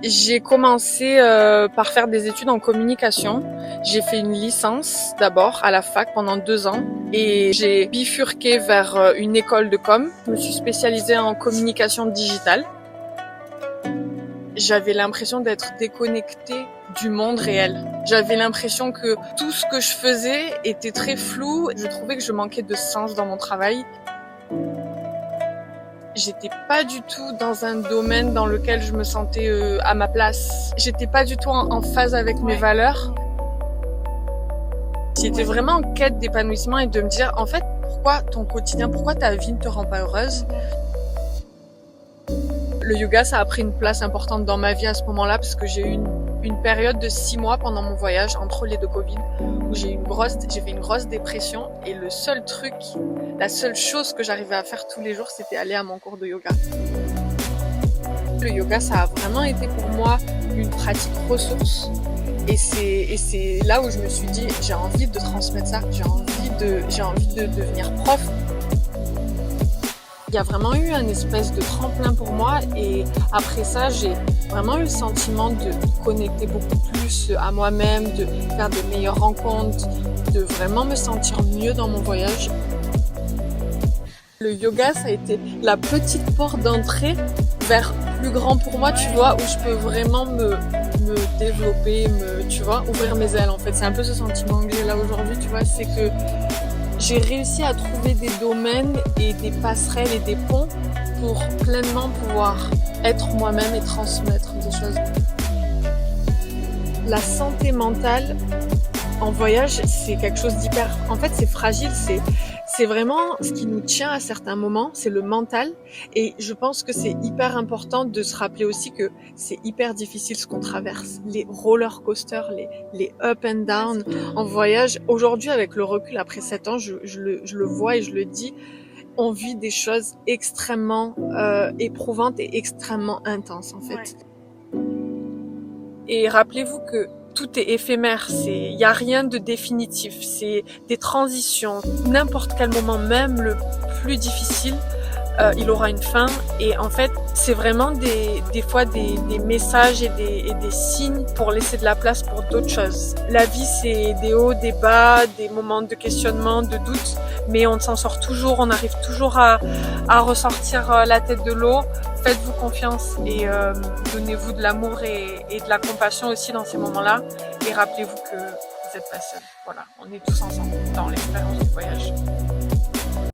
J'ai commencé par faire des études en communication. J'ai fait une licence d'abord à la fac pendant 2 ans et j'ai bifurqué vers une école de com. Je me suis spécialisée en communication digitale. J'avais l'impression d'être déconnectée du monde réel. J'avais l'impression que tout ce que je faisais était très flou. Je trouvais que je manquais de sens dans mon travail. J'étais pas du tout dans un domaine dans lequel je me sentais à ma place. J'étais pas du tout en phase avec mes valeurs. J'étais vraiment en quête d'épanouissement et de me dire, en fait, pourquoi ton quotidien, pourquoi ta vie ne te rend pas heureuse? Le yoga, ça a pris une place importante dans ma vie à ce moment-là parce que j'ai eu une période de 6 mois pendant mon voyage entre les deux Covid où j'ai fait une grosse dépression et la seule chose que j'arrivais à faire tous les jours, c'était aller à mon cours de yoga. Le yoga, ça a vraiment été pour moi une pratique ressource et c'est là où je me suis dit, j'ai envie de transmettre ça, j'ai envie de devenir prof. Il y a vraiment eu un espèce de tremplin pour moi et après ça, j'ai vraiment eu le sentiment de connecter beaucoup plus à moi-même, de faire de meilleures rencontres, de vraiment me sentir mieux dans mon voyage. Le yoga, ça a été la petite porte d'entrée vers plus grand pour moi, tu vois, où je peux vraiment me développer, tu vois, ouvrir mes ailes en fait. C'est un peu ce sentiment que j'ai là aujourd'hui, tu vois, c'est que j'ai réussi à trouver des domaines et des passerelles et des ponts pour pleinement pouvoir être moi-même et transmettre des choses. La santé mentale en voyage, c'est quelque chose d'hyper... En fait, c'est fragile, c'est vraiment ce qui nous tient à certains moments, c'est le mental. Et je pense que c'est hyper important de se rappeler aussi que c'est hyper difficile ce qu'on traverse. Les roller coasters, les up and down en voyage. Aujourd'hui, avec le recul, après 7 ans, je le vois et je le dis, on vit des choses extrêmement éprouvantes et extrêmement intenses en fait. Ouais. Et rappelez-vous que tout est éphémère, il y a rien de définitif, c'est des transitions. N'importe quel moment, même le plus difficile, il aura une fin. Et en fait, c'est vraiment des fois des messages et des signes pour laisser de la place pour d'autres choses. La vie, c'est des hauts, des bas, des moments de questionnement, de doute, mais on s'en sort toujours, on arrive toujours à ressortir la tête de l'eau. Faites-vous confiance et donnez-vous de l'amour et de la compassion aussi dans ces moments-là. Et rappelez-vous que vous n'êtes pas seul. Voilà, on est tous ensemble dans l'expérience du voyage.